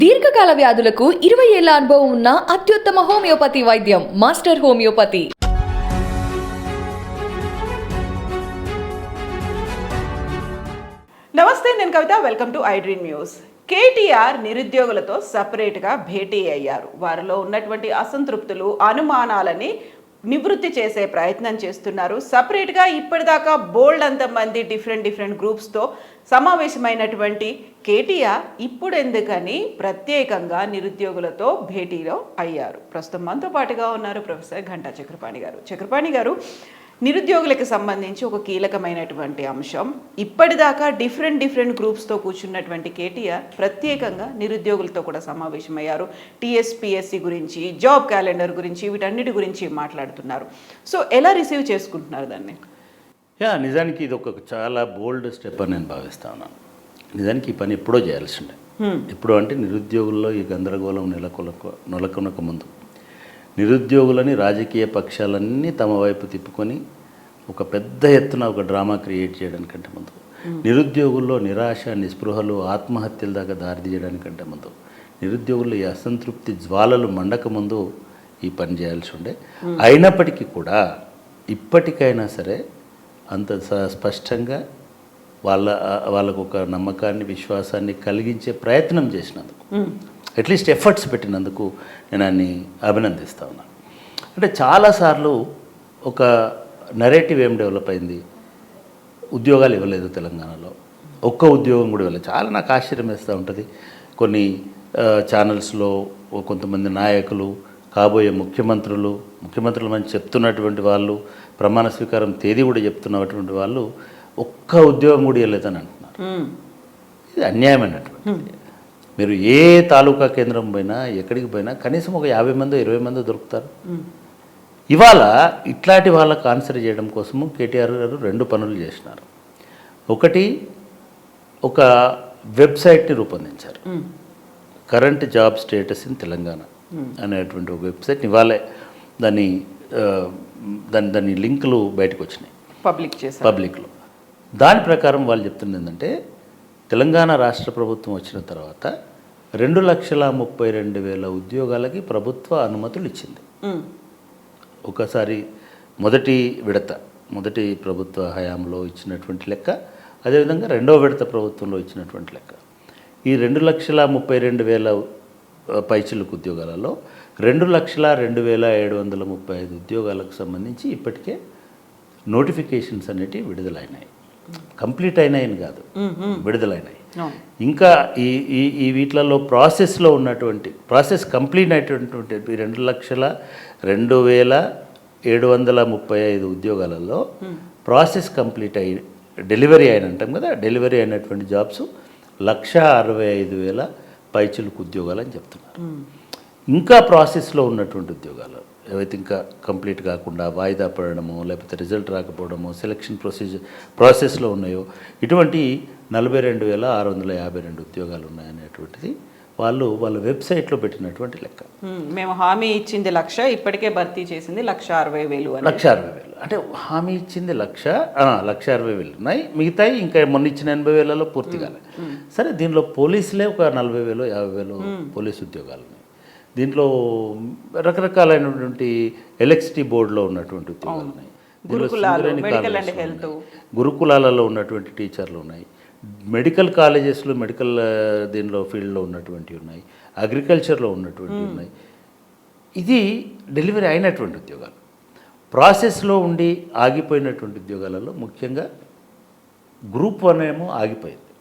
దీర్ఘకాల వ్యాధులకు 20 ఏళ్ల అనుభవం ఉన్న అత్యుత్తమ హోమియోపతి వైద్యం మాస్టర్ హోమియోపతి. నమస్తే, నేను Kavitha. Welcome to I dream news. KTR నిరుద్యోగులతో సపరేట్గా భేటీ అయ్యారు. వారిలో ఉన్నటువంటి అసంతృప్తులు, అనుమానాలని నివృత్తి చేసే ప్రయత్నం చేస్తున్నారు. సపరేట్గా ఇప్పటిదాకా బోల్డ్ అంతమంది డిఫరెంట్ గ్రూప్స్తో సమావేశమైనటువంటి కేటీఆర్ ఇప్పుడు ఎందుకని ప్రత్యేకంగా నిరుద్యోగులతో భేటీలో అయ్యారు. ప్రస్తుతం మనతో పాటుగా ఉన్నారు ప్రొఫెసర్ ఘంటా చక్రపాణి గారు. చక్రపాణి గారు, నిరుద్యోగులకు సంబంధించి ఒక కీలకమైనటువంటి అంశం. ఇప్పటిదాకా డిఫరెంట్ గ్రూప్స్తో కూర్చున్నటువంటి కేటీఆర్ ప్రత్యేకంగా నిరుద్యోగులతో కూడా సమావేశమయ్యారు. టీఎస్పీఎస్సీ గురించి, జాబ్ క్యాలెండర్ గురించి, వీటన్నిటి గురించి మాట్లాడుతున్నారు. సో ఎలా రిసీవ్ చేసుకుంటున్నారు దాన్ని? నిజానికి ఇది ఒక చాలా బోల్డ్ స్టెప్ అని నేను భావిస్తా ఉన్నాను. నిజానికి ఈ పని ఎప్పుడో చేయాల్సి ఉండే. ఎప్పుడు అంటే నిరుద్యోగుల్లో ఈ గందరగోళం నెలకొనక ముందు నిరుద్యోగులని రాజకీయ పక్షాలన్నీ తమ వైపు తిప్పుకొని ఒక పెద్ద ఎత్తున ఒక డ్రామా క్రియేట్ చేయడానికంటే ముందు, నిరుద్యోగుల్లో నిరాశ, నిస్పృహలు, ఆత్మహత్యల దాకా దారితీయడానికంటే ముందు, నిరుద్యోగుల్లో ఈ అసంతృప్తి జ్వాలలు మండక ముందు ఈ పని చేయాల్సి ఉండే. అయినప్పటికీ కూడా ఇప్పటికైనా సరే అంత స్పష్టంగా వాళ్ళకు ఒక నమ్మకాన్ని, విశ్వాసాన్ని కలిగించే ప్రయత్నం చేసినందుకు, అట్లీస్ట్ ఎఫర్ట్స్ పెట్టినందుకు నేను ఆయన్ని అభినందిస్తా ఉన్నాను. అంటే చాలాసార్లు ఒక నరేటివ్ ఏం డెవలప్ అయింది, ఉద్యోగాలు ఇవ్వలేదు తెలంగాణలో, ఒక్క ఉద్యోగం కూడా ఇవ్వలేదు. చాలా నాకు ఆశ్చర్యం వేస్తూ ఉంటుంది. కొన్ని ఛానల్స్లో కొంతమంది నాయకులు, కాబోయే ముఖ్యమంత్రులు మంచి చెప్తున్నటువంటి వాళ్ళు, ప్రమాణ స్వీకారం తేదీ కూడా చెప్తున్నటువంటి వాళ్ళు ఒక్క ఉద్యోగం కూడా ఇవ్వలేదని అంటున్నారు. ఇది అన్యాయమైనటువంటి. మీరు ఏ తాలూకా కేంద్రం పోయినా, ఎక్కడికి పోయినా కనీసం ఒక 50 మంది 20 మంది దొరుకుతారు. ఇవాళ ఇట్లాంటి వాళ్ళకు ఆన్సర్ చేయడం కోసము కేటీఆర్ గారు 2 పనులు చేసినారు. ఒకటి, ఒక వెబ్సైట్ని రూపొందించారు, current job status in Telangana అనేటువంటి ఒక వెబ్సైట్ని. ఇవాళే దాని లింకులు బయటకు వచ్చినాయి పబ్లిక్లో. దాని ప్రకారం వాళ్ళు చెప్తున్నది ఏంటంటే, తెలంగాణ రాష్ట్ర ప్రభుత్వం వచ్చిన తర్వాత 2,32,000 ఉద్యోగాలకి ప్రభుత్వ అనుమతులు ఇచ్చింది. ఒకసారి మొదటి ప్రభుత్వ హయాంలో ఇచ్చినటువంటి లెక్క, అదేవిధంగా 2వ విడత ప్రభుత్వంలో ఇచ్చినటువంటి లెక్క. ఈ 2,32,000 పైచిలకు ఉద్యోగాలలో 2,02,735 ఉద్యోగాలకు సంబంధించి ఇప్పటికే నోటిఫికేషన్స్ అనేటివి విడుదలైనాయి. కంప్లీట్ అయినాయని కాదు, విడుదలైనాయి. ఇంకా ఈ వీటిలలో ప్రాసెస్ కంప్లీట్ అయినటువంటి 2,02,735 ఉద్యోగాలలో ప్రాసెస్ కంప్లీట్ అయ్యి డెలివరీ అయినంటాం కదా, డెలివరీ అయినటువంటి జాబ్స్ 1,65,000 పైచిలకు ఉద్యోగాలు అని చెప్తున్నారు. ఇంకా ప్రాసెస్లో ఉన్నటువంటి ఉద్యోగాలు ఏవైతే ఇంకా కంప్లీట్ కాకుండా వాయిదా పడడము, లేకపోతే రిజల్ట్ రాకపోవడము, సెలక్షన్ ప్రాసెస్లో ఉన్నాయో, ఇటువంటి 42,652 ఉద్యోగాలు ఉన్నాయనేటువంటిది వాళ్ళ వెబ్సైట్లో పెట్టినటువంటి లెక్క. మేము హామీ ఇచ్చింది 1,00,000, ఇప్పటికే భర్తీ చేసింది 1,60,000. 1,60,000 అంటే హామీ ఇచ్చింది 1,60,000 ఉన్నాయి. మిగతాయి ఇంకా మొన్న ఇచ్చిన 80,000లో పూర్తి కాలేదు. సరే, దీనిలో పోలీసులే ఒక 40,000 50,000 పోలీసు ఉద్యోగాలు ఉన్నాయి. దీంట్లో రకరకాలైనటువంటి ఎలక్ట్రిసిటీ బోర్డులో ఉన్నటువంటి ఉద్యోగాలు ఉన్నాయి. గురుకులాలలో ఉన్నటువంటి టీచర్లు ఉన్నాయి. మెడికల్ కాలేజెస్లో దీనిలో ఫీల్డ్లో ఉన్నటువంటి ఉన్నాయి. అగ్రికల్చర్లో ఉన్నటువంటి ఉన్నాయి. ఇది డెలివరీ అయినటువంటి ఉద్యోగాలు. ప్రాసెస్లో ఉండి ఆగిపోయినటువంటి ఉద్యోగాలలో ముఖ్యంగా గ్రూప్ 1 ఏమో ఆగిపోయింది,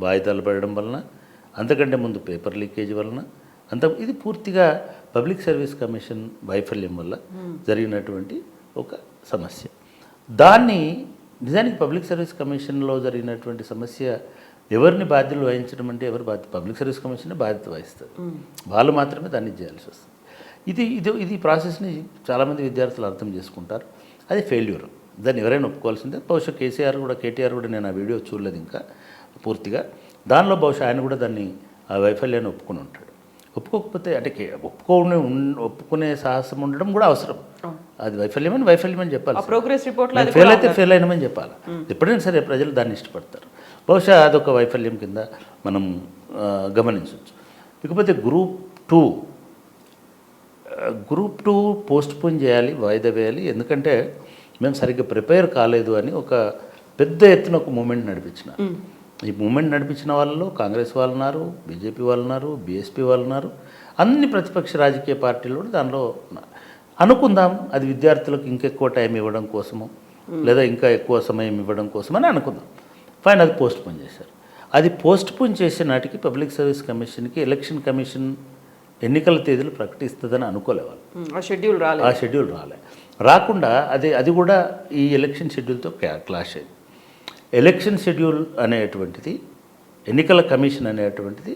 వాయిదాలు పడడం వలన, అంతకంటే ముందు పేపర్ లీకేజ్ వలన. ఇది పూర్తిగా పబ్లిక్ సర్వీస్ కమిషన్ వైఫల్యం వల్ల జరిగినటువంటి ఒక సమస్య. దాన్ని నిజానికి పబ్లిక్ సర్వీస్ కమిషన్లో జరిగినటువంటి సమస్య ఎవరిని బాధ్యతలు వహించడం అంటే, పబ్లిక్ సర్వీస్ కమిషన్ బాధ్యత వహిస్తుంది. వాళ్ళు మాత్రమే దాన్ని చేయాల్సి వస్తుంది. ఇది ప్రాసెస్ని చాలామంది విద్యార్థులు అర్థం చేసుకుంటారు. అది ఫెయిల్యూర్, దాన్ని ఎవరైనా ఒప్పుకోవాల్సిందే. బహుశా కేటీఆర్ కూడా నేను ఆ వీడియో చూడలేదు ఇంకా పూర్తిగా. దానిలో బహుశా ఆయన కూడా దాన్ని ఆ వైఫల్యాన్ని ఒప్పుకొని ఉంటాడు. ఒప్పుకోకపోతే అంటే ఒప్పుకునే సాహసం ఉండడం కూడా అవసరం. అది వైఫల్యమని చెప్పాలి. ప్రోగ్రెస్ రిపోర్ట్లో ఫెయిల్ అయితే ఫెయిల్ అయినామని చెప్పాలి. ఎప్పుడైనా సరే ప్రజలు దాన్ని ఇష్టపడతారు. బహుశా అదొక వైఫల్యం కింద మనం గమనించవచ్చు. ఇకపోతే గ్రూప్ టూ పోస్ట్పోన్ చేయాలి, వాయిదా వేయాలి. ఎందుకంటే మేము సరిగ్గా ప్రిపేర్ కాలేదు అని ఒక పెద్ద ఎత్తున ఒక మూమెంట్ నడిపించిన. ఈ మూమెంట్ నడిపించిన వాళ్ళలో కాంగ్రెస్ వాళ్ళు ఉన్నారు, బీజేపీ వాళ్ళు ఉన్నారు, బీఎస్పీ వాళ్ళు ఉన్నారు, అన్ని ప్రతిపక్ష రాజకీయ పార్టీలు కూడా దానిలో ఉన్నారు. అనుకుందాం అది విద్యార్థులకు ఇంకెక్కువ టైం ఇవ్వడం కోసము లేదా ఇంకా ఎక్కువ సమయం ఇవ్వడం కోసమని అనుకుందాం. ఫైన్, అది పోస్ట్పోన్ చేశారు. అది పోస్ట్పోన్ చేసే నాటికి పబ్లిక్ సర్వీస్ కమిషన్కి ఎలక్షన్ కమిషన్ ఎన్నికల తేదీలు ప్రకటిస్తుందని అనుకోలేవాళ్ళు. ఆ షెడ్యూల్ రాకుండా అది కూడా ఈ ఎలక్షన్ షెడ్యూల్తో క్లాష్ అయింది. ఎలక్షన్ షెడ్యూల్ అనేటువంటిది, ఎన్నికల కమిషన్ అనేటువంటిది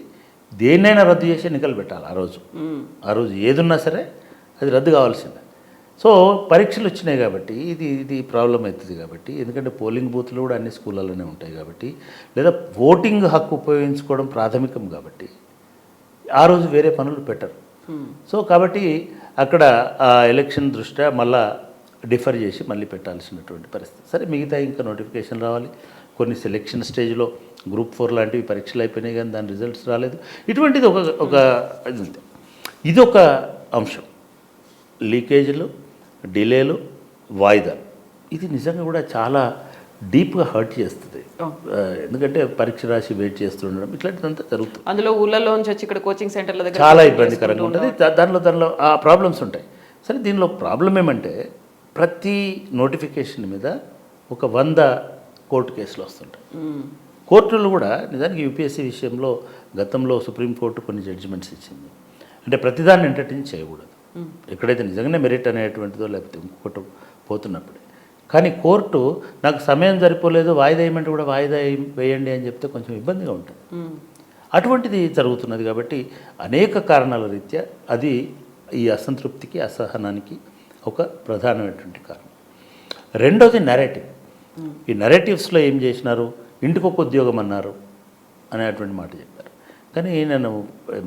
దేన్నైనా రద్దు చేసి ఎన్నికలు పెట్టాలి. ఆ రోజు ఏదున్నా సరే అది రద్దు కావాల్సిందే. సో పరీక్షలు వచ్చినాయి కాబట్టి ఇది ప్రాబ్లం అవుతుంది కాబట్టి, ఎందుకంటే పోలింగ్ బూత్లు కూడా అన్ని స్కూళ్ళలోనే ఉంటాయి కాబట్టి, లేదా ఓటింగ్ హక్కు ఉపయోగించుకోవడం ప్రాథమికం కాబట్టి ఆ రోజు వేరే పనులు పెట్టరు. సో కాబట్టి అక్కడ ఆ ఎలక్షన్ దృష్ట్యా మళ్ళా డిఫర్ చేసి మళ్ళీ పెట్టాల్సినటువంటి పరిస్థితి. సరే, మిగతా ఇంకా నోటిఫికేషన్ రావాలి. కొన్ని సెలెక్షన్ స్టేజ్లో గ్రూప్ 4 లాంటివి పరీక్షలు అయిపోయినాయి కానీ దాని రిజల్ట్స్ రాలేదు. ఇటువంటిది ఒక ఇది ఉంది. ఇది ఒక అంశం. లీకేజీలు, డిలేలు, వాయిదాలు, ఇది నిజంగా కూడా చాలా డీప్గా హర్ట్ చేస్తుంది. ఎందుకంటే పరీక్ష రాసి వెయిట్ చేస్తుండడం ఇట్లాంటిదంతా జరుగుతుంది. అందులో ఊళ్ళలోంచి వచ్చి ఇక్కడ కోచింగ్ సెంటర్ల దగ్గర చాలా ఇబ్బందికరంగా ఉంటుంది. దానిలో ఆ ప్రాబ్లమ్స్ ఉంటాయి. సరే, దీనిలో ప్రాబ్లం ఏమంటే ప్రతి నోటిఫికేషన్ మీద ఒక 100 కోర్టు కేసులు వస్తుంటాయి. కోర్టులు కూడా నిజానికి యూపీఎస్సీ విషయంలో గతంలో సుప్రీంకోర్టు కొన్ని జడ్జిమెంట్స్ ఇచ్చింది. అంటే ప్రతిదాన్ని ఎంటర్టైన్ చేయకూడదు, ఎక్కడైతే నిజంగానే మెరిట్ అనేటువంటిదో లేకపోతే ఇంకొకటి పోతున్నప్పుడే. కానీ కోర్టు నాకు సమయం సరిపోలేదు, వాయిదా వేయమంటే కూడా వాయిదా వేయండి అని చెప్తే కొంచెం ఇబ్బందిగా ఉంటుంది. అటువంటిది జరుగుతున్నది కాబట్టి అనేక కారణాల రీత్యా అది ఈ అసంతృప్తికి, అసహనానికి ఒక ప్రధానమైనటువంటి కారణం. రెండోది నెరేటివ్. ఈ నెరేటివ్స్లో ఏం చేసినారు, ఇంటికి ఒక ఉద్యోగం అన్నారు అనేటువంటి మాట చెప్పారు. కానీ నేను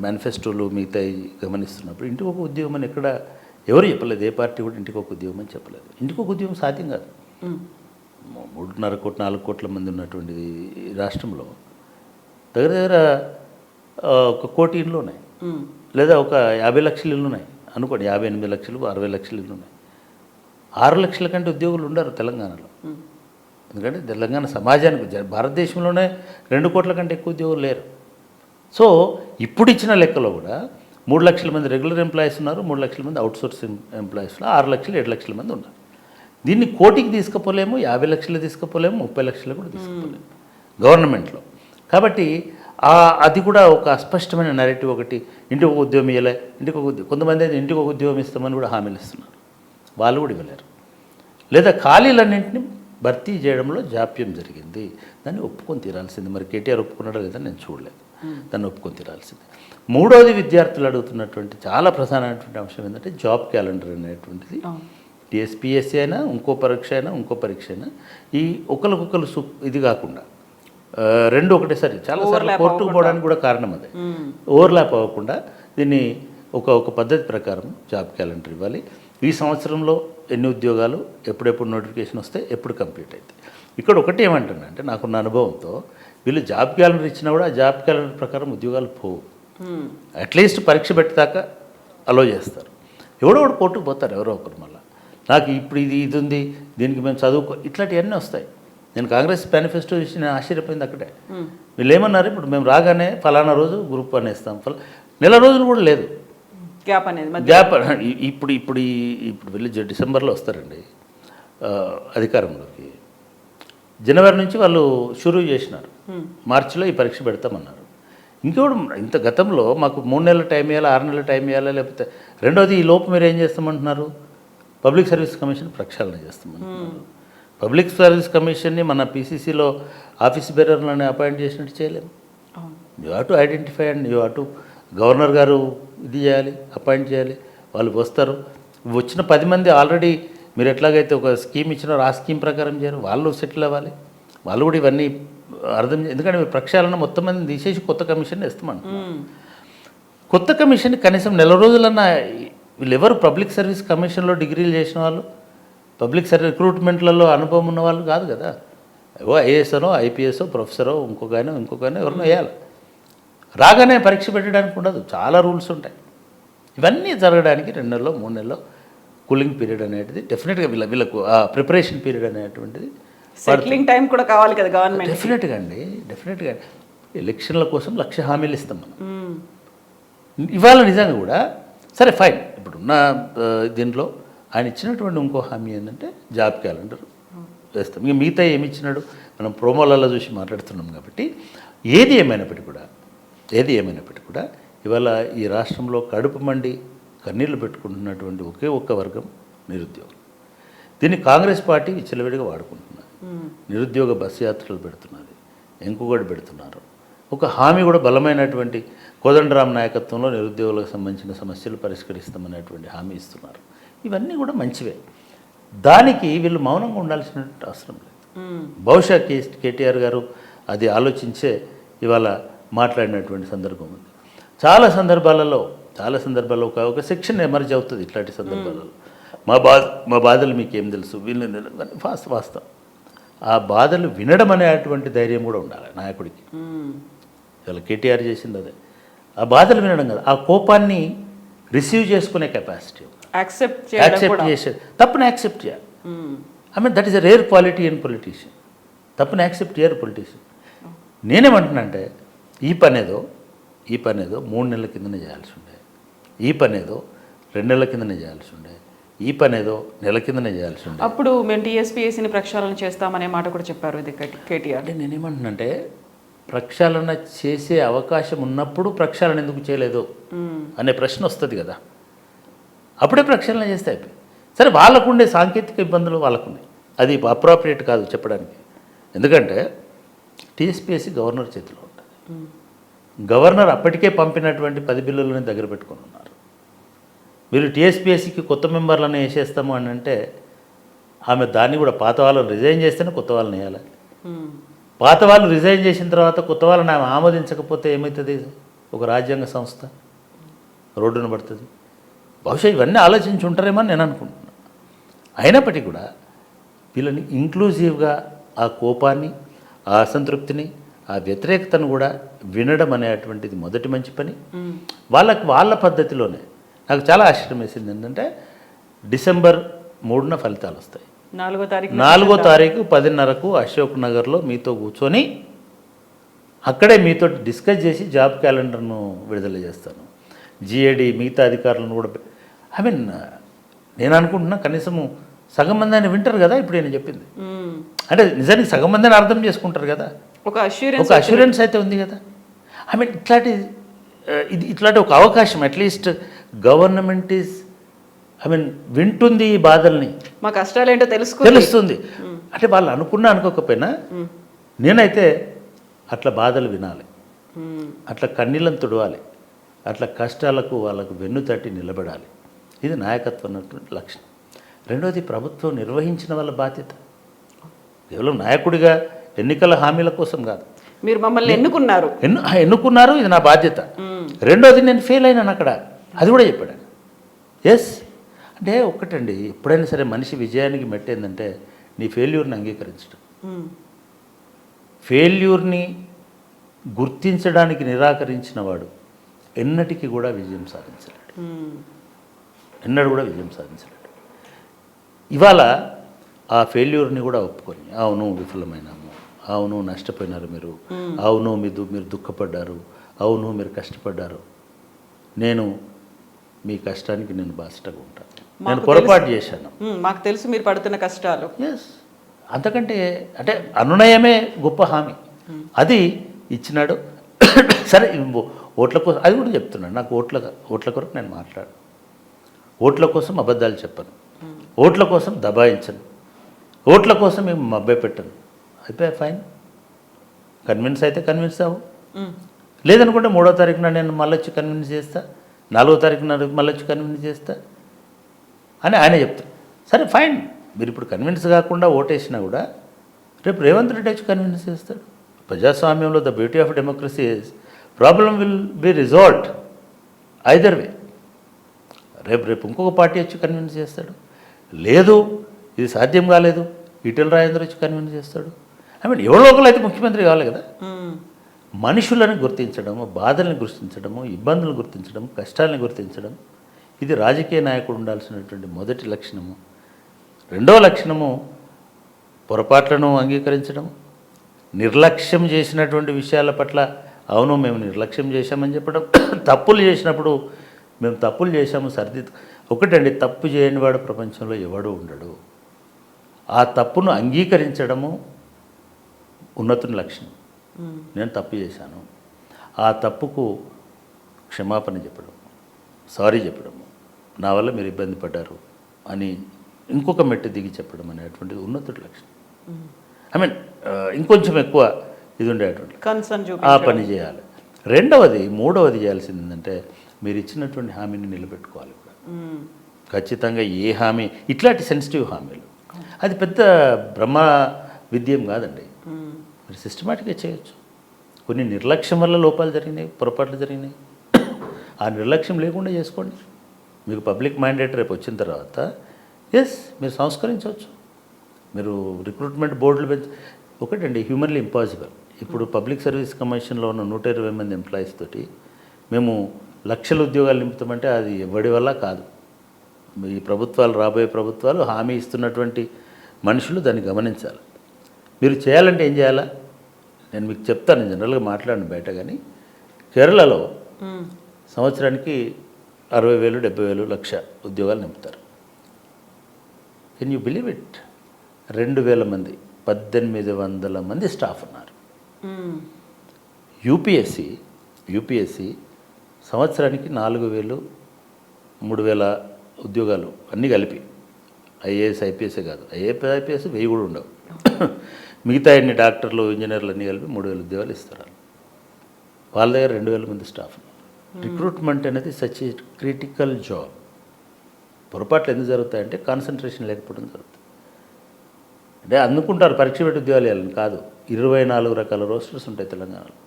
మేనిఫెస్టోలు మిగతా గమనిస్తున్నప్పుడు ఇంటికి ఒక ఉద్యోగం అని ఎక్కడ ఎవరు చెప్పలేదు. ఏ పార్టీ కూడా ఇంటికి ఒక ఉద్యోగం అని చెప్పలేదు. ఇంటికి ఒక ఉద్యోగం సాధ్యం కాదు. 3.5 కోట్ల 4 కోట్ల మంది ఉన్నటువంటి రాష్ట్రంలో దగ్గర 1 కోటి ఇళ్ళు ఉన్నాయి, లేదా ఒక 50 లక్షల ఇళ్ళు ఉన్నాయి అనుకోండి. 58 లక్షలు 60 లక్షల ఇళ్ళు ఉన్నాయి. 6 లక్షల కంటే ఉద్యోగులు ఉండరు తెలంగాణలో. ఎందుకంటే తెలంగాణ సమాజానికి భారతదేశంలోనే 2 కోట్ల కంటే ఎక్కువ ఉద్యోగులు లేరు. సో ఇప్పుడు ఇచ్చిన లెక్కలో కూడా 3 లక్షల మంది రెగ్యులర్ ఎంప్లాయీస్ ఉన్నారు, 3 లక్షల మంది అవుట్సోర్సింగ్ ఎంప్లాయీస్లో 6 లక్షలు 7 లక్షల మంది ఉన్నారు. దీన్ని కోటికి తీసుకుపోలేము, 50 లక్షలు తీసుకుపోలేము, 30 లక్షలు కూడా తీసుకుపోలేము గవర్నమెంట్లో. కాబట్టి అది కూడా ఒక అస్పష్టమైన నెరేటివ్. ఒకటి, ఇంటికి ఒక ఉద్యోగం ఇవ్వలే, ఇంటికి ఒక ఉద్యోగం, కొంతమంది అయితే ఇంటికి ఒక ఉద్యోగం ఇస్తామని కూడా హామీలు ఇస్తున్నారు, వాళ్ళు కూడా ఇవ్వలేరు. లేదా ఖాళీలన్నింటినీ భర్తీ చేయడంలో జాప్యం జరిగింది, దాన్ని ఒప్పుకొని తీరాల్సింది. మరి కేటీఆర్ ఒప్పుకున్నాడో లేదా నేను చూడలేదు, దాన్ని ఒప్పుకొని తీరాల్సింది. మూడోది, విద్యార్థులు అడుగుతున్నటువంటి చాలా ప్రధానమైనటువంటి అంశం ఏంటంటే జాబ్ క్యాలెండర్ అనేటువంటిది. టీఎస్పీఎస్సీ అయినా ఇంకో పరీక్ష అయినా ఈ ఒకరికొకరు ఇది కాకుండా రెండు ఒకటేసారి చాలాసార్లు కోర్టుకు పోవడానికి కూడా కారణం అదే. ఓవర్లాప్ అవ్వకుండా దీన్ని ఒక పద్ధతి ప్రకారం జాబ్ క్యాలెండర్ ఇవ్వాలి. ఈ సంవత్సరంలో ఎన్ని ఉద్యోగాలు, ఎప్పుడెప్పుడు నోటిఫికేషన్ వస్తే ఎప్పుడు కంప్లీట్ అవుతాయి. ఇక్కడ ఒకటి ఏమంటున్నా అంటే, నాకున్న అనుభవంతో వీళ్ళు జాబ్ క్యాలెండర్ ఇచ్చినా కూడా ఆ జాబ్ క్యాలెండర్ ప్రకారం ఉద్యోగాలు పోవు. అట్లీస్ట్ పరీక్ష పెట్టేదాకా అలో చేస్తారు. ఎవడో ఒకటి కోర్టుకు పోతారు ఎవరో ఒకరు. మళ్ళీ నాకు ఇప్పుడు ఇది ఉంది, దీనికి మేము చదువుకో, ఇట్లాంటివన్నీ వస్తాయి. నేను కాంగ్రెస్ మేనిఫెస్టో చూసి నేను ఆశ్చర్యపోయింది అక్కడే. వీళ్ళు ఏమన్నారు, ఇప్పుడు మేము రాగానే ఫలానా రోజు గ్రూప్ అనేస్తాం, నెల రోజులు కూడా లేదు గ్యాప్ అనేది. ఇప్పుడు వెళ్ళి డిసెంబర్లో వస్తారండి అధికారంలోకి. జనవరి నుంచి వాళ్ళు షురూ చేసినారు, మార్చిలో ఈ పరీక్ష పెడతామన్నారు. ఇంకోటి, ఇంత గతంలో మాకు 3 నెలల టైం ఇవ్వాలి, 6 నెలల టైం ఇవ్వాలి, లేకపోతే రెండోది ఈ లోపు మీరు ఏం చేస్తామంటున్నారు, పబ్లిక్ సర్వీస్ కమిషన్ ప్రక్షాళన చేస్తామంటున్నారు. పబ్లిక్ సర్వీస్ కమిషన్ని మన పీసీసీలో ఆఫీస్ బేరర్లను అపాయింట్ చేసినట్టు చేయలేము. You have to identify and you have to, governor గారు ఇది చేయాలి, అపాయింట్ చేయాలి, వాళ్ళు వస్తారు. వచ్చిన 10 మంది ఆల్రెడీ మీరు ఎట్లాగైతే ఒక స్కీమ్ ఇచ్చినారో ఆ స్కీమ్ ప్రకారం చేయరు, వాళ్ళు సెటిల్ అవ్వాలి. వాళ్ళు కూడా ఇవన్నీ అర్థం, ఎందుకంటే మీరు ప్రక్షాళన మొత్తం మందిని తీసేసి కొత్త కమిషన్ ఇస్తామంటున్నారు. కొత్త కమిషన్ కనీసం నెల రోజులన్నా వీళ్ళెవరు పబ్లిక్ సర్వీస్ కమిషన్లో డిగ్రీలు చేసిన వాళ్ళు, పబ్లిక్ సర్వీస్ రిక్రూట్మెంట్లలో అనుభవం ఉన్న వాళ్ళు కాదు కదా. ఐఏఎస్ఓ, ఐపీఎస్ఓ, ప్రొఫెసరో, ఇంకొకైనా ఎవరినో వేయాలి. రాగానే పరీక్ష పెట్టడానికి ఉండదు, చాలా రూల్స్ ఉంటాయి. ఇవన్నీ జరగడానికి 2 నెలల్లో 3 నెలల్లో కూలింగ్ పీరియడ్ అనేది డెఫినెట్గా వీళ్ళకు ఆ ప్రిపరేషన్ పీరియడ్ అనేటువంటిది సెటిలింగ్ టైం కూడా కావాలి కదా గవర్నమెంట్. డెఫినెట్గా ఎలక్షన్ల కోసం 1,00,000 హామీలు ఇస్తాం మనం. ఇవాళ నిజంగా కూడా సరే ఫైన్, ఇప్పుడున్న దీంట్లో ఆయన ఇచ్చినటువంటి ఇంకో హామీ ఏంటంటే జాబ్ క్యాలెండర్ వేస్తాం. ఇక మిగతా ఏమి ఇచ్చినాడు మనం ప్రోమోలలో చూసి మాట్లాడుతున్నాం కాబట్టి ఏది ఏమైనప్పటికీ కూడా ఇవాళ ఈ రాష్ట్రంలో కడుపు మండి కన్నీళ్లు పెట్టుకుంటున్నటువంటి ఒకే ఒక్క వర్గం నిరుద్యోగులు. దీన్ని కాంగ్రెస్ పార్టీ విచ్చలవిడిగా వాడుకుంటున్నది. నిరుద్యోగ బస్ యాత్రలు పెడుతున్నది, ఎంకుగడ్డ పెడుతున్నారు. ఒక హామీ కూడా బలమైనటువంటి కోదండరాం నాయకత్వంలో నిరుద్యోగులకు సంబంధించిన సమస్యలు పరిష్కరిస్తామనేటువంటి హామీ ఇస్తున్నారు. ఇవన్నీ కూడా మంచివే. దానికి వీళ్ళు మౌనంగా ఉండాల్సిన అవసరం లేదు. బహుశా కేటీఆర్ గారు అది ఆలోచించే ఇవాళ మాట్లాడినటువంటి సందర్భం ఉంది. చాలా సందర్భాలలో ఒక సెక్షన్ ఎమర్జ్ అవుతుంది ఇట్లాంటి సందర్భాలలో. మా బాధలు మీకేం తెలుసు, వీళ్ళని వాస్తవం. ఆ బాధలు వినడం అనేటువంటి ధైర్యం కూడా ఉండాలి నాయకుడికి. ఇవాళ కేటీఆర్ చేసింది అదే, ఆ బాధలు వినడం కదా, ఆ కోపాన్ని రిసీవ్ చేసుకునే కెపాసిటీ, యాక్సెప్ట్ చేసే తప్పుని యాక్సెప్ట్ చేయాలి. That is a rare quality in politician. తప్పుని యాక్సెప్ట్ చేయరు పొలిటీషియన్. నేనేమంటున్నానంటే ఈ పనేదో 3 నెలల కిందనే చేయాల్సి ఉండే, ఈ పనేదో 2 నెలల కిందనే చేయాల్సి ఉండే, ఈ పనేదో నెల కిందనే చేయాల్సి ఉండే. అప్పుడు మేము టీఎస్పీఎస్సీని ప్రక్షాళన చేస్తామనే మాట కూడా చెప్పారు ఇది కేటీఆర్. అంటే నేనేమంటున్నానంటే ప్రక్షాళన చేసే అవకాశం ఉన్నప్పుడు ప్రక్షాళన ఎందుకు చేయలేదు అనే ప్రశ్న వస్తుంది కదా. అప్పుడే ప్రక్షాళన చేస్తే అయిపోయి. సరే వాళ్ళకుండే సాంకేతిక ఇబ్బందులు వాళ్ళకున్నాయి, అది అప్రోప్రియేట్ కాదు చెప్పడానికి. ఎందుకంటే టీఎస్పీఎస్సీ గవర్నర్ చేతిలో ఉంటుంది. గవర్నర్ అప్పటికే పంపినటువంటి 10 బిల్లులని దగ్గర పెట్టుకొని ఉన్నారు. మీరు టీఎస్పీఎస్సీకి కొత్త మెంబర్లను వేసేస్తాము అని అంటే ఆమె దాన్ని కూడా పాత వాళ్ళని రిజైన్ చేస్తేనే కొత్త వాళ్ళని వేయాలి. పాత వాళ్ళు రిజైన్ చేసిన తర్వాత కొత్త వాళ్ళని ఆమె ఆమోదించకపోతే ఏమవుతుంది? ఒక రాజ్యాంగ సంస్థ రోడ్డున పడుతుంది. బహుశా ఇవన్నీ ఆలోచించి ఉంటారేమో అని నేను అనుకుంటున్నాను. అయినప్పటికీ కూడా వీళ్ళని ఇంక్లూజివ్గా ఆ కోపాన్ని, ఆ అసంతృప్తిని, ఆ వ్యతిరేకతను కూడా వినడం అనేటువంటిది మొదటి మంచి పని. వాళ్ళ పద్ధతిలోనే నాకు చాలా ఆశ్చర్యం వేసింది ఏంటంటే డిసెంబర్ 3న ఫలితాలు వస్తాయి. 4వ తారీఖు 10:30కు అశోక్ నగర్లో మీతో కూర్చొని అక్కడే మీతో డిస్కస్ చేసి జాబ్ క్యాలెండర్ను విడుదల చేస్తాను. జిఏడి మిగతా అధికారులను కూడా నేను అనుకుంటున్నా కనీసము సగం మంది ఆయన వింటారు కదా ఇప్పుడు నేను చెప్పింది. అంటే నిజానికి సగం మందిని అర్థం చేసుకుంటారు కదా, ఒక అష్యూరెన్స్ అయితే ఉంది కదా. ఇట్లాంటి ఒక అవకాశం అట్లీస్ట్ గవర్నమెంట్ ఈజ్ వింటుంది ఈ బాధల్ని, మా కష్టాలు ఏంటో తెలుస్తుంది. అంటే వాళ్ళు అనుకోకపోయినా నేనైతే అట్లా బాధలు వినాలి, అట్లా కన్నీళ్ళని తుడవాలి, అట్లా కష్టాలకు వాళ్ళకు వెన్నుతట్టి నిలబడాలి. ఇది నాయకత్వం అన్నటువంటి లక్షణం. రెండోది ప్రభుత్వం నిర్వహించిన వాళ్ళ బాధ్యత. కేవలం నాయకుడిగా ఎన్నికల హామీల కోసం కాదు, మీరు మమ్మల్ని ఎన్నుకున్నారు, ఇది నా బాధ్యత. రెండోది నేను ఫెయిల్ అయినాను అక్కడ, అది కూడా చెప్పాడు. ఎస్ అంటే ఒక్కటండి, ఎప్పుడైనా సరే మనిషి విజయానికి మెట్టేందంటే నీ ఫెయిల్యూర్ని అంగీకరించడం. ఫెయిల్యూర్ని గుర్తించడానికి నిరాకరించిన వాడు ఎన్నటికీ కూడా విజయం సాధించలేడు, ఎన్నడూ కూడా విజయం సాధించలేడు. ఇవాళ ఆ ఫెయిల్యూర్ని కూడా ఒప్పుకొని, అవును విఫలమైనాము, అవును నష్టపోయినారు మీరు, అవును మీరు దుఃఖపడ్డారు, అవును మీరు కష్టపడ్డారు, నేను మీ కష్టానికి నేను బాధ్యతగా ఉంటాను, నేను పొరపాటు చేశాను, మాకు తెలుసు మీరు పడుతున్న కష్టాలు. ఎస్, అంతకంటే అంటే అనునయమే గొప్ప హామీ. అది ఇచ్చినాడు. సరే ఓట్ల కోసం అది కూడా చెప్తున్నాడు. నాకు ఓట్ల కొరకు నేను మాట్లాడు, ఓట్ల కోసం అబద్ధాలు చెప్పను, ఓట్ల కోసం దబాయించను, ఓట్ల కోసం మేము మభ్య పెట్టను. అయిపోయా, ఫైన్. కన్విన్స్ అయితే కన్విన్స్ అవ్వు, లేదనుకుంటే 3వ తారీఖున నేను మళ్ళీ వచ్చి కన్విన్స్ చేస్తా, 4వ తారీఖున మళ్ళీ వచ్చి కన్విన్స్ చేస్తా అని ఆయన చెప్తారు. సరే ఫైన్, మీరు ఇప్పుడు కన్విన్స్ కాకుండా ఓటేసినా కూడా రేపు రేవంత్ రెడ్డి వచ్చి కన్విన్స్ చేస్తాడు. ప్రజాస్వామ్యంలో the beauty of democracy is problem will be resolved either వే. రేపు ఇంకొక పార్టీ వచ్చి కన్విన్స్ చేస్తాడు, లేదు ఇది సాధ్యం కాలేదు ఈటెల రాజేందర్ వచ్చి కన్విన్స్ చేస్తాడు. ఎవరో ఒకరు అయితే ముఖ్యమంత్రి కావాలి కదా. మనుషులను గుర్తించడము, బాధలను గుర్తించడము, ఇబ్బందులను గుర్తించడం, కష్టాలను గుర్తించడం, ఇది రాజకీయ నాయకుడు ఉండాల్సినటువంటి మొదటి లక్షణము. రెండవ లక్షణము పొరపాట్లను అంగీకరించడం, నిర్లక్ష్యం చేసినటువంటి విషయాల పట్ల అవును మేము నిర్లక్ష్యం చేశామని చెప్పడం, తప్పులు చేసినప్పుడు మేము తప్పులు చేశాము సర్దిద్దు. ఒకటండి, తప్పు చేయని వాడు ప్రపంచంలో ఎవడు ఉండడు. ఆ తప్పును అంగీకరించడము ఉన్నతుని లక్షణం. నేను తప్పు చేశాను, ఆ తప్పుకు క్షమాపణ చెప్పడం, సారీ చెప్పడము, నా వల్ల మీరు ఇబ్బంది పడ్డారు అని ఇంకొక మెట్టు దిగి చెప్పడం అనేటువంటిది ఉన్నతుడి లక్షణం. ఐ మీన్ ఇంకొంచెం ఎక్కువ ఇది ఉండేటువంటి కన్సర్న్ ఆ పని చేయాలి. మూడవది చేయాల్సింది ఏంటంటే మీరు ఇచ్చినటువంటి హామీని నిలబెట్టుకోవాలి కూడా. ఖచ్చితంగా ఏ హామీ, ఇట్లాంటి సెన్సిటివ్ హామీలు అది పెద్ద బ్రహ్మ విద్యం కాదండి. మీరు సిస్టమేటిక్గా చేయొచ్చు. కొన్ని నిర్లక్ష్యం వల్ల లోపాలు జరిగినాయి, పొరపాట్లు జరిగినాయి. ఆ నిర్లక్ష్యం లేకుండా చేసుకోండి. మీకు పబ్లిక్ మ్యాండేట్ రేపు వచ్చిన తర్వాత మీరు సంస్కరించవచ్చు. మీరు రిక్రూట్మెంట్ బోర్డులు ఒకటండి, హ్యూమన్లీ ఇంపాసిబుల్. ఇప్పుడు పబ్లిక్ సర్వీస్ కమిషన్లో ఉన్న 120 మంది ఎంప్లాయీస్ తోటి మేము లక్షల ఉద్యోగాలు నింపుతామంటే అది ఎవడి వల్ల కాదు. ఈ ప్రభుత్వాలు, రాబోయే ప్రభుత్వాలు హామీ ఇస్తున్నటువంటి మనుషులు దాన్ని గమనించాలి. మీరు చేయాలంటే ఏం చేయాలా నేను మీకు చెప్తాను, జనరల్గా మాట్లాడిన బయట. కానీ కేరళలో సంవత్సరానికి 60,000, 70,000, లక్ష ఉద్యోగాలు నింపుతారు. Can you believe it? 2,000 మంది, 1,800 మంది స్టాఫ్ ఉన్నారు. యూపీఎస్సి సంవత్సరానికి 4,000, 3,000 ఉద్యోగాలు అన్నీ కలిపి. ఐఏఎస్, ఐపీఎస్ఏ కాదు, ఐపీఎస్ 1000 కూడా ఉండవు. మిగతా అన్ని డాక్టర్లు, ఇంజనీర్లు అన్నీ కలిపి 3,000 ఉద్యోగాలు ఇస్తారు. వాళ్ళ దగ్గర 2,000 మంది స్టాఫ్. రిక్రూట్మెంట్ అనేది సచ్ ఏ క్రిటికల్ జాబ్. పొరపాట్లు ఎందుకు జరుగుతాయంటే కాన్సన్ట్రేషన్ లేకపోవడం జరుగుతుంది. అంటే అందుకుంటారు పరీక్ష పెట్టి ఉద్యోగాలు వేయాలని కాదు. 24 రకాల రోస్టర్స్ ఉంటాయి తెలంగాణలో.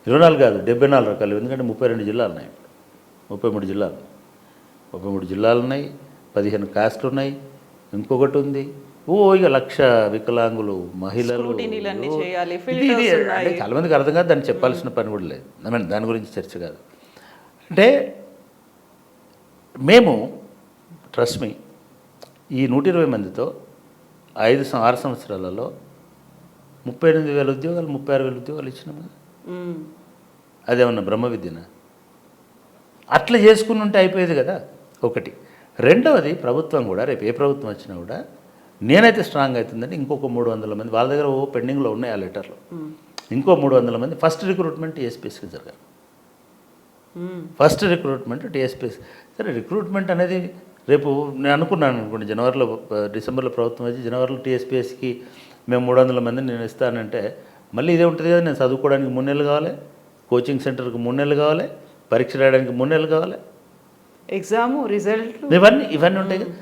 24 కాదు, 74 రకాలు. ఎందుకంటే 32 జిల్లాలు ఉన్నాయి. 33 జిల్లాలు 33 జిల్లాలు ఉన్నాయి, 15 కాస్ట్లు ఉన్నాయి, ఇంకొకటి ఉంది. ఇక 1,00,000 వికలాంగులు, మహిళలు. అంటే చాలామందికి అర్థం కాదు, దాన్ని చెప్పాల్సిన పని కూడా లేదు. దాని గురించి చర్చ కాదు. అంటే మేము ట్రస్ట్ మీ ఈ 120 మందితో 6 సంవత్సరాలలో 38,000 ఉద్యోగాలు, 36,000 ఉద్యోగాలు ఇచ్చినాం కదా. అదేమన్నా బ్రహ్మ విద్యనా? అట్లా చేసుకుని ఉంటే అయిపోయేది కదా. ఒకటి. రెండవది, ప్రభుత్వం కూడా రేపు ఏ ప్రభుత్వం వచ్చినా కూడా నేనైతే స్ట్రాంగ్ అవుతుందంటే ఇంకొక 300 మంది వాళ్ళ దగ్గర పెండింగ్లో ఉన్నాయి ఆ లెటర్లో. ఇంకో 300 మంది ఫస్ట్ రిక్రూట్మెంట్ టీఎస్పీఎస్కి జరగాలి. First recruitment TSPS. సరే, రిక్రూట్మెంట్ అనేది రేపు నేను అనుకున్నాను అనుకోండి, డిసెంబర్లో ప్రభుత్వం వచ్చి జనవరిలో టీఎస్పీఎస్కి మేము 300 మందిని నేను ఇస్తానంటే మళ్ళీ ఇదే ఉంటుంది కదా. నేను చదువుకోవడానికి 3 నెలలు కావాలి, కోచింగ్ సెంటర్కి 3 నెలలు కావాలి, పరీక్ష రాయడానికి 3 నెలలు కావాలి, ఎగ్జాము, రిజల్ట్, ఇవన్నీ ఉంటాయి కదా.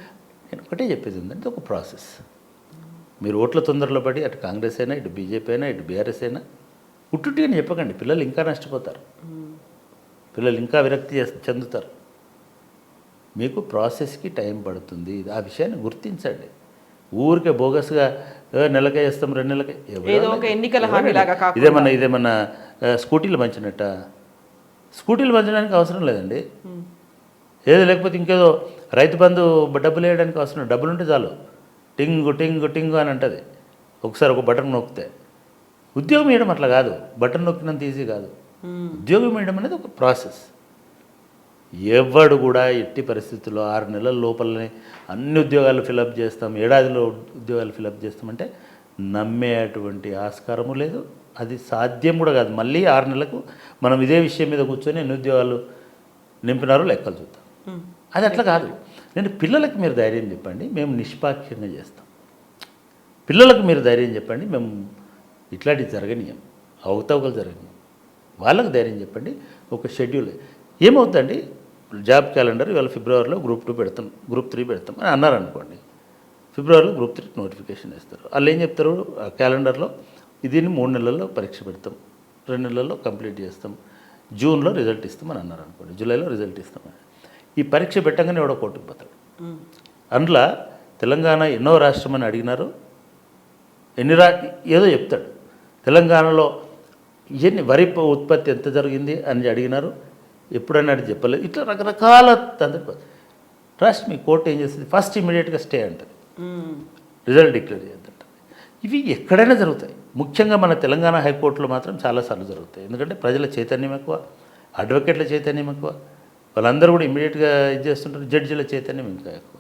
నేను ఒకటే చెప్పేది ఏంటంటే ఒక ప్రాసెస్. మీరు ఓట్ల తొందరలో పడి అటు కాంగ్రెస్ అయినా, ఇటు బీజేపీ అయినా, ఇటు బీఆర్ఎస్ అయినా ఉట్టుటిగా చెప్పకండి. పిల్లలు ఇంకా నష్టపోతారు, పిల్లలు ఇంకా విరక్తి చెందుతారు. మీకు ప్రాసెస్కి టైం పడుతుంది. ఆ విషయాన్ని గుర్తించండి. ఊరికే బోగస్గా నెలకే వేస్తాం, 2 నెలలకే ఇదేమన్నా స్కూటీలు పంచినట్ట. స్కూటీలు పంచడానికి అవసరం లేదండి. ఏదో లేకపోతే ఇంకేదో రైతు బంధు డబ్బులు వేయడానికి అవసరం. డబ్బులు ఉంటే చాలు, టింగు టింగు టింగు అని అంటుంది. ఒకసారి ఒక బటన్ నొక్కితే. ఉద్యోగం వేయడం అట్లా కాదు, బటన్ నొక్కినంత ఈజీ కాదు. ఉద్యోగం వేయడం అనేది ఒక ప్రాసెస్. ఎవడు కూడా ఎట్టి పరిస్థితుల్లో 6 నెలల లోపలనే అన్ని ఉద్యోగాలు ఫిలప్ చేస్తాం, ఏడాదిలో ఉద్యోగాలు ఫిలప్ చేస్తామంటే నమ్మేటువంటి ఆస్కారము లేదు. అది సాధ్యం కూడా కాదు. మళ్ళీ 6 నెలలకు మనం ఇదే విషయం మీద కూర్చొని ఎన్ని ఉద్యోగాలు నింపినారో లెక్కలు చూద్దాం. అది అట్లా కాదు. నేను పిల్లలకి మీరు ధైర్యం చెప్పండి, మేము నిష్పాక్షంగా చేస్తాం. పిల్లలకు మీరు ధైర్యం చెప్పండి, మేము ఇట్లాంటివి జరగనీయం, అవకతవకలు జరగనీయం. వాళ్ళకు ధైర్యం చెప్పండి. ఒక షెడ్యూల్ ఏమవుతుందండి, జాబ్ క్యాలెండర్ ఇవాళ ఫిబ్రవరిలో గ్రూప్ 2 పెడతాం, గ్రూప్ 3 పెడతాం అని అన్నారనుకోండి. ఫిబ్రవరిలో గ్రూప్ 3 నోటిఫికేషన్ ఇస్తారు. వాళ్ళు ఏం చెప్తారు, ఆ క్యాలెండర్లో దీన్ని 3 నెలల్లో పరీక్ష పెడతాం, 2 నెలల్లో కంప్లీట్ చేస్తాం, జూన్లో రిజల్ట్ ఇస్తామని అన్నారు అనుకోండి, జూలైలో రిజల్ట్ ఇస్తామని. ఈ పరీక్ష పెట్టగానే ఎవడో కోర్టుకు పోతాడు. అందులో తెలంగాణ ఎన్నో రాష్ట్రం అని అడిగినారు, ఏదో చెప్తాడు. తెలంగాణలో ఇవన్నీ వరి ఉత్పత్తి ఎంత జరిగింది అని అడిగినారు, ఎప్పుడన్నా అది చెప్పలేదు. ఇట్లా రకరకాల ట్రస్ట్ మీ కోర్టు ఏం చేస్తుంది, ఫస్ట్ ఇమీడియట్గా స్టే అంటుంది, రిజల్ట్ డిక్లేర్ చేద్దంట. ఇవి ఎక్కడైనా జరుగుతాయి, ముఖ్యంగా మన తెలంగాణ హైకోర్టులో మాత్రం చాలాసార్లు జరుగుతాయి. ఎందుకంటే ప్రజల చైతన్యం ఎక్కువ, అడ్వకేట్ల చైతన్యం ఎక్కువ, వాళ్ళందరూ కూడా ఇమీడియట్గా ఇది చేస్తుంటారు, జడ్జిల చైతన్యం ఇంకా ఎక్కువ.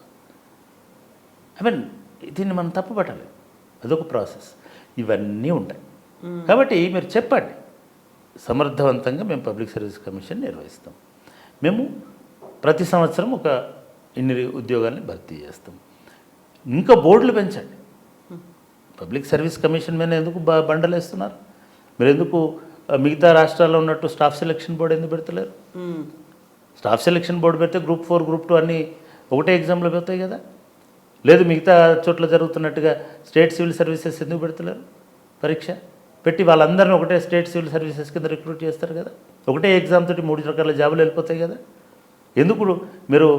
ఐ మీన్ దీన్ని మనం తప్పు పట్టలేదు, అదొక ప్రాసెస్, ఇవన్నీ ఉంటాయి. కాబట్టి మీరు చెప్పండి, సమర్థవంతంగా మేము పబ్లిక్ సర్వీస్ కమిషన్ నిర్వహిస్తాం. మేము ప్రతి సంవత్సరం ఒక ఇన్ని ఉద్యోగాల్ని భర్తీ చేస్తాం. ఇంకా బోర్డులు పెంచండి. పబ్లిక్ సర్వీస్ కమిషన్ మీద ఎందుకు బండలేస్తున్నారు? మీరు ఎందుకు మిగతా రాష్ట్రాల్లో ఉన్నట్టు స్టాఫ్ సెలక్షన్ బోర్డు ఎందుకు పెడతలేరు? స్టాఫ్ సెలక్షన్ బోర్డు పెడితే గ్రూప్ 4 గ్రూప్ 2 అన్నీ ఒకటే ఎగ్జామ్లో పెడతాయి కదా. లేదు మిగతా చోట్ల జరుగుతున్నట్టుగా స్టేట్ సివిల్ సర్వీసెస్ ఎందుకు పెడతలేరు? పరీక్ష పెట్టి వాళ్ళందరినీ ఒకటే స్టేట్ సివిల్ సర్వీసెస్ కింద రిక్రూట్ చేస్తారు కదా. ఒకటే ఎగ్జామ్ తోటి 3 రకాల జాబులు వెళ్ళిపోతాయి కదా. ఎందుకు మీరు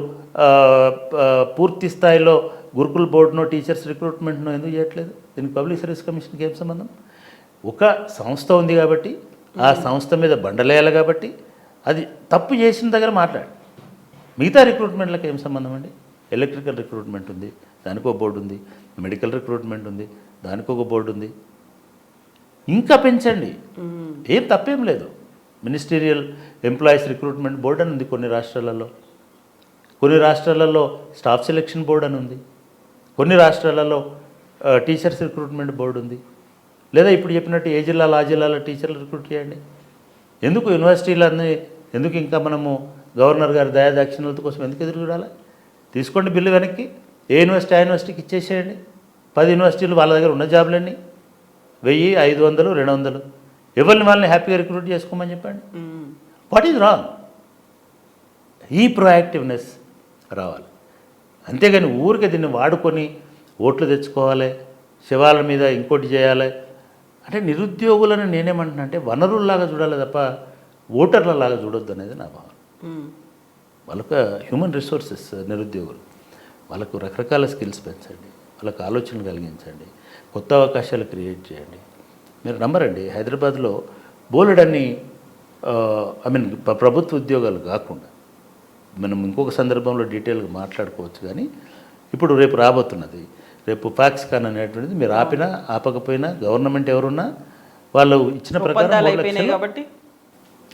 పూర్తి స్థాయిలో గురుకుల బోర్డునో టీచర్స్ రిక్రూట్మెంట్నో ఎందుకు చేయట్లేదు? దీనికి పబ్లిక్ సర్వీస్ కమిషన్కి ఏం సంబంధం? ఒక సంస్థ ఉంది కాబట్టి, ఆ సంస్థ మీద బండలేయాలి కాబట్టి, అది తప్పు చేసిన దగ్గర మాట్లాడు. మిగతా రిక్రూట్మెంట్లకు ఏం సంబంధం అండి? ఎలక్ట్రికల్ రిక్రూట్మెంట్ ఉంది, దానికి ఒక బోర్డు ఉంది. మెడికల్ రిక్రూట్మెంట్ ఉంది, దానికి ఒక బోర్డు ఉంది. ఇంకా పెంచండి, ఏం తప్పేం లేదు. మినిస్టీరియల్ ఎంప్లాయీస్ రిక్రూట్మెంట్ బోర్డు అని ఉంది కొన్ని రాష్ట్రాలలో. కొన్ని రాష్ట్రాలలో స్టాఫ్ సెలక్షన్ బోర్డు అని ఉంది. కొన్ని రాష్ట్రాలలో టీచర్స్ రిక్రూట్మెంట్ బోర్డు ఉంది. లేదా ఇప్పుడు చెప్పినట్టు ఏ జిల్లాలో ఆ జిల్లాలో టీచర్లు రిక్రూట్ చేయండి. ఎందుకు యూనివర్సిటీలన్నీ ఎందుకు ఇంకా మనము గవర్నర్ గారి దయాదాక్షిణ్యాల కోసం ఎందుకు ఎదురు చూడాలి? తీసుకోండి బిల్లు వెనక్కి, ఏ యూనివర్సిటీ ఆ యూనివర్సిటీకి ఇచ్చేసేయండి. 10 యూనివర్సిటీలు వాళ్ళ దగ్గర ఉన్న జాబులన్నీ 1000, 500, 200 ఎవరిని వాళ్ళని హ్యాపీగా రిక్రూట్ చేసుకోమని చెప్పండి. What is wrong? ఈ ప్రొయాక్టివ్నెస్ రావాలి. అంతేగాని ఊరికే దీన్ని వాడుకొని ఓట్లు తెచ్చుకోవాలి, శవాల మీద ఇంకోటి చేయాలి అంటే నిరుద్యోగులను నేనేమంటున్నా అంటే వనరుల్లాగా చూడాలి తప్ప ఓటర్లలాగా చూడొద్దు అనేది నా భావన. వాళ్ళకు హ్యూమన్ రిసోర్సెస్ నిరుద్యోగులు, వాళ్ళకు రకరకాల స్కిల్స్ పెంచండి, వాళ్ళకు ఆలోచనలు కలిగించండి, కొత్త అవకాశాలు క్రియేట్ చేయండి. మీరు నమ్మరండి, హైదరాబాద్లో బోలెడన్ని ప్రభుత్వ ఉద్యోగాలు కాకుండా మనం ఇంకొక సందర్భంలో డీటెయిల్గా మాట్లాడుకోవచ్చు. కానీ ఇప్పుడు రేపు రాబోతున్నది, రేపు ఫాక్స్కాన్ అనేటువంటిది మీరు ఆపినా ఆపకపోయినా గవర్నమెంట్ ఎవరున్నా వాళ్ళు ఇచ్చిన ప్రకారం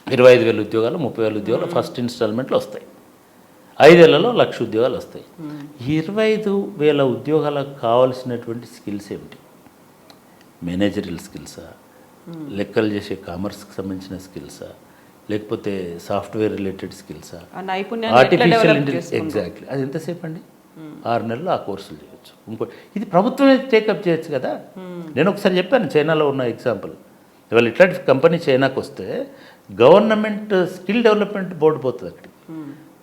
25,000 ఉద్యోగాలు 30,000 ఉద్యోగాలు ఫస్ట్ ఇన్స్టాల్మెంట్లో వస్తాయి. 5 ఏళ్లలో 1,00,000 ఉద్యోగాలు వస్తాయి. 25,000 ఉద్యోగాలకు కావాల్సినటువంటి స్కిల్స్ ఏమిటి? మేనేజరియల్ స్కిల్సా, లెక్కలు చేసే కామర్స్కి సంబంధించిన స్కిల్సా, లేకపోతే సాఫ్ట్వేర్ రిలేటెడ్ స్కిల్సా, ఆర్టిఫిషియల్ ఇంటెలిజెన్స్? ఎగ్జాక్ట్లీ. అది ఎంతసేపు అండి? 6 నెలలు ఆ కోర్సులు చేయొచ్చు. ఇంకోటి ఇది ప్రభుత్వమే టేకప్ చేయొచ్చు కదా. నేను ఒకసారి చెప్పాను, చైనాలో ఉన్న ఎగ్జాంపుల్. ఇవాళ ఇట్లాంటి కంపెనీ చైనాకు వస్తే గవర్నమెంట్ స్కిల్ డెవలప్మెంట్ బోర్డు పోతుంది అక్కడికి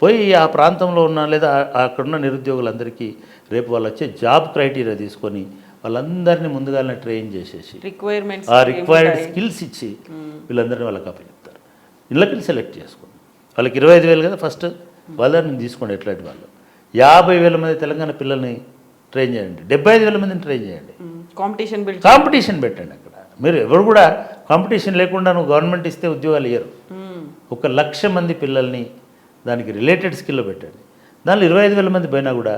పోయి ఆ ప్రాంతంలో ఉన్న లేదా అక్కడున్న నిరుద్యోగులందరికీ రేపు వాళ్ళు వచ్చే జాబ్ క్రైటీరియా తీసుకొని వాళ్ళందరినీ ముందుగానే ట్రైన్ చేసేసి ఆ రిక్వైర్డ్ స్కిల్స్ ఇచ్చి వీళ్ళందరినీ వాళ్ళకి అప్పచెప్తారు. ఇళ్ళకి సెలెక్ట్ చేసుకోండి. వాళ్ళకి 25,000 కదా ఫస్ట్, వాళ్ళని తీసుకోండి. ఎట్లాంటి వాళ్ళు 50,000 మంది తెలంగాణ పిల్లల్ని ట్రైన్ చేయండి, 75,000 మందిని ట్రైన్ చేయండి. కాంపిటీషన్ పెట్టండి. అక్కడ మీరు ఎవరు కూడా కాంపిటీషన్ లేకుండా నువ్వు గవర్నమెంట్ ఇస్తే ఉద్యోగాలు ఇయ్యరు. 1,00,000 మంది పిల్లల్ని దానికి రిలేటెడ్ స్కిల్లో పెట్టండి. దానిలో 25,000 మంది పోయినా కూడా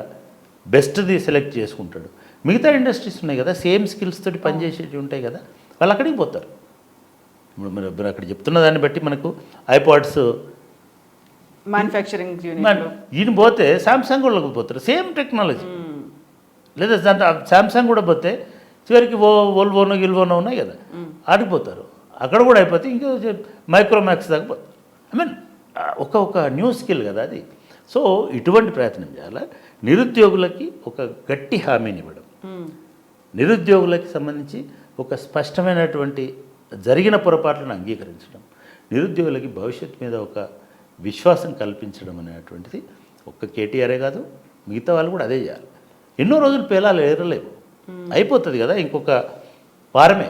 బెస్ట్ది సెలెక్ట్ చేసుకుంటాడు. మిగతా ఇండస్ట్రీస్ ఉన్నాయి కదా, సేమ్ స్కిల్స్ తోటి పనిచేసేవి ఉంటాయి కదా, వాళ్ళు అక్కడికి పోతారు. ఇప్పుడు మీరు అక్కడ చెప్తున్న దాన్ని బట్టి మనకు ఐపాడ్స్ మ్యానుఫ్యాక్చరింగ్ ఈయన పోతే శాంసంగ్ వాళ్ళకి పోతారు, సేమ్ టెక్నాలజీ. లేదా దాంట్లో శాంసంగ్ కూడా పోతే చివరికి వోల్వోనో గిల్వోనో ఉన్నాయి కదా, ఆడిపోతారు. అక్కడ కూడా అయిపోతే ఇంకా మైక్రోమాక్స్ దాకా పోతారు. ఐ మీన్ ఒక న్యూ స్కిల్ కదా అది. సో ఇటువంటి ప్రయత్నం చేయాలి. నిరుద్యోగులకి ఒక గట్టి హామీని ఇవ్వడం, నిరుద్యోగులకి సంబంధించి ఒక స్పష్టమైనటువంటి జరిగిన పొరపాట్లను అంగీకరించడం, నిరుద్యోగులకి భవిష్యత్తు మీద ఒక విశ్వాసం కల్పించడం అనేటువంటిది ఒక్క కేటీఆరే కాదు, మిగతా వాళ్ళు కూడా అదే చేయాలి. ఎన్నో రోజులు పేలాలు ఎరలేవు, అయిపోతుంది కదా, ఇంకొక వారమే.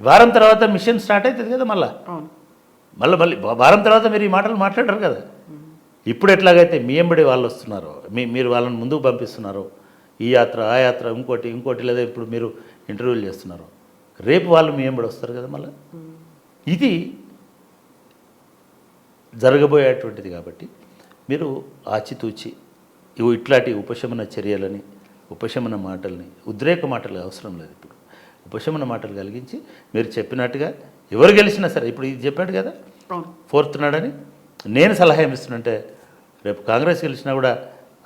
వారం తర్వాత మిషన్ స్టార్ట్ అవుతుంది కదా. మళ్ళీ వారం తర్వాత మీరు ఈ మాటలు మాట్లాడరు కదా. ఇప్పుడు ఎట్లాగైతే మీ ఎంబడి వాళ్ళు వస్తున్నారో, మీరు వాళ్ళని ముందుకు పంపిస్తున్నారో, ఈ యాత్ర ఆ యాత్ర ఇంకోటి లేదా ఇప్పుడు మీరు ఇంటర్వ్యూలు చేస్తున్నారు, రేపు వాళ్ళు మీ ఎంబడి వస్తారు కదా. మళ్ళీ ఇది జరగబోయేటువంటిది కాబట్టి మీరు ఆచితూచి ఇట్లాంటి ఉపశమన చర్యలని, ఉపశమన మాటల్ని, ఉద్రేక మాటలు అవసరం లేదు. ఇప్పుడు ఉపశమన మాటలు కలిగించి మీరు చెప్పినట్టుగా ఎవరు గెలిచినా సరే, ఇప్పుడు ఇది చెప్పాడు కదా 4th నాడని, నేను సలహా ఏమిస్తున్నంటే రేపు కాంగ్రెస్ గెలిచినా కూడా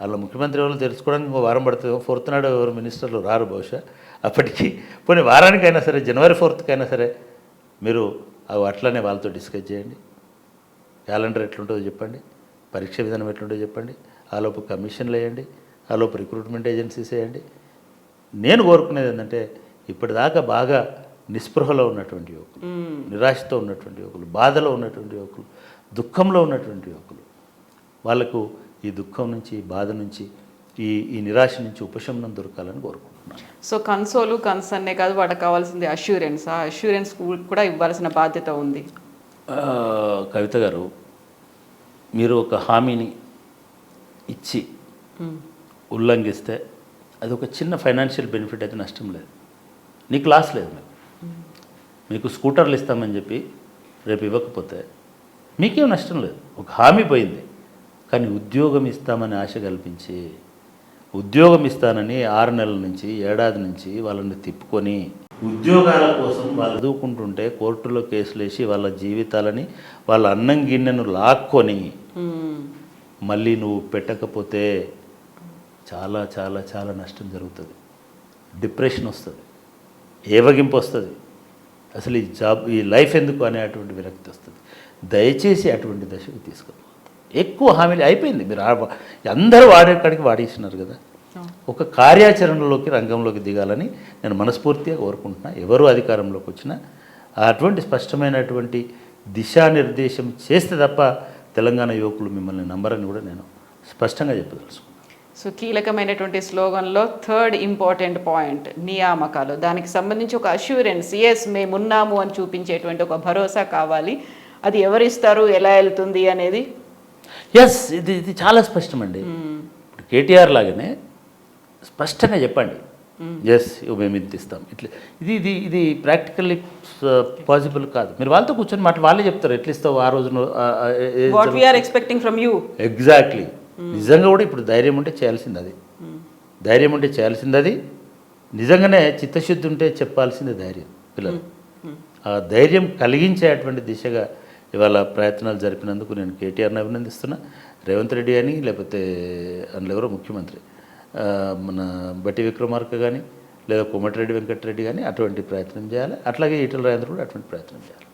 వాళ్ళ ముఖ్యమంత్రి ఎవరు తెలుసుకోవడానికి ఇంకో వారం పడుతుంది. 4th నాడు ఎవరు మినిస్టర్లు రారు బహుశా. అప్పటికి పోనీ వారానికైనా సరే, జనవరి 4th సరే మీరు అవి అట్లనే వాళ్ళతో డిస్కస్ చేయండి. క్యాలెండర్ ఎట్లుంటుందో చెప్పండి, పరీక్ష విధానం ఎట్లుంటుందో చెప్పండి, ఆలోపు కమిషన్లు వేయండి, ఆలోపు రిక్రూట్మెంట్ ఏజెన్సీస్ వేయండి. నేను కోరుకునేది ఏంటంటే ఇప్పటిదాకా బాగా నిస్పృహలో ఉన్నటువంటి యువకులు, నిరాశతో ఉన్నటువంటి యువకులు, బాధలో ఉన్నటువంటి యువకులు, దుఃఖంలో ఉన్నటువంటి యువకులు, వాళ్ళకు ఈ దుఃఖం నుంచి, బాధ నుంచి, ఈ నిరాశ నుంచి ఉపశమనం దొరకాలని కోరుకుంటున్నాను. సో కన్సర్నే కాదు, వాటికి కావాల్సింది అష్యూరెన్స్. ఆ అష్యూరెన్స్ కూడా ఇవ్వాల్సిన బాధ్యత ఉంది. కవిత గారు, మీరు ఒక హామీని ఇచ్చి ఉల్లంఘిస్తే అది ఒక చిన్న ఫైనాన్షియల్ బెనిఫిట్ అయితే నష్టం లేదు, నీకు లాస్ లేదు. మీకు స్కూటర్లు ఇస్తామని చెప్పి రేపు ఇవ్వకపోతే మీకేం నష్టం లేదు. ఒక హామీ పోయింది. కానీ ఉద్యోగం ఇస్తామని ఆశ కల్పించి, ఉద్యోగం ఇస్తానని 6 నెలల నుంచి, ఏడాది నుంచి వాళ్ళని తిప్పుకొని ఉద్యోగాల కోసం వాళ్ళు చదువుకుంటుంటే కోర్టులో కేసులు వేసి వాళ్ళ జీవితాలని, వాళ్ళ అన్నం గిన్నెను లాక్కొని మళ్ళీ నువ్వు పెట్టకపోతే చాలా చాలా చాలా నష్టం జరుగుతుంది. డిప్రెషన్ వస్తుంది, ఏవగింపు వస్తుంది, అసలు ఈ లైఫ్ ఎందుకు అనేటువంటి విరక్తి వస్తుంది. దయచేసి అటువంటి దశకు తీసుకోవాలి. ఎక్కువ హామీలు అయిపోయింది. మీరు అందరూ వాడేకాడికి వాడేసినారు కదా. ఒక కార్యాచరణలోకి, రంగంలోకి దిగాలని నేను మనస్ఫూర్తిగా కోరుకుంటున్నా. ఎవరు అధికారంలోకి వచ్చినా అటువంటి స్పష్టమైనటువంటి దిశానిర్దేశం చేస్తే తప్ప తెలంగాణ యువకులు మిమ్మల్ని నమ్మరని కూడా నేను స్పష్టంగా చెప్పదలుచుకున్నాను. సో కీలకమైనటువంటి స్లోగన్లో 3rd ఇంపార్టెంట్ పాయింట్ నియామకాలు. దానికి సంబంధించి ఒక అష్యూరెన్స్, ఎస్ మేమున్నాము అని చూపించేటువంటి ఒక భరోసా కావాలి. అది ఎవరిస్తారు, ఎలా వెళ్తుంది అనేది ఎస్, ఇది చాలా స్పష్టమండి. ఇప్పుడు కేటీఆర్ లాగానే స్పష్టంగా చెప్పండి, ఎస్ మేము ఇంత ఇస్తాం. ఇట్లా ఇది ప్రాక్టికల్లీ పాసిబుల్ కాదు. మీరు వాళ్ళతో కూర్చొని వాళ్ళే చెప్తారు ఎట్లా ఇస్తావు ఆ రోజు. What we are expecting from you. Exactly. నిజంగా కూడా ఇప్పుడు ధైర్యం ఉంటే చేయాల్సింది అది, ధైర్యం ఉంటే చేయాల్సింది అది. నిజంగానే చిత్తశుద్ధి ఉంటే చెప్పాల్సింది ధైర్యం పిల్లలు. ఆ ధైర్యం కలిగించేటువంటి దిశగా ఇవాళ ప్రయత్నాలు జరిపినందుకు నేను కేటీఆర్ని అభినందిస్తున్నా. రేవంత్ రెడ్డి కానీ, లేకపోతే అందులో ఎవరో ముఖ్యమంత్రి మన బట్టి విక్రమార్క కానీ, లేదా కోమటిరెడ్డి వెంకటరెడ్డి కానీ అటువంటి ప్రయత్నం చేయాలి. అట్లాగే ఈటల రాజేంద్ర కూడా అటువంటి ప్రయత్నం చేయాలి.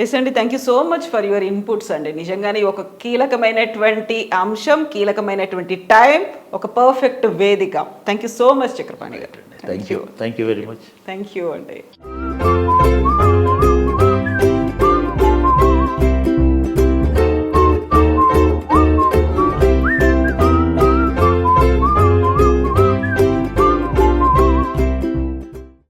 ఎస్ అండి, thank you so much for your inputs అండి. నిజంగానే ఒక కీలకమైనటువంటి అంశం, కీలకమైనటువంటి టైం, ఒక పర్ఫెక్ట్ వేదిక. Thank you so much Chakrapani గారు. Thank you very much. Thank you అండి.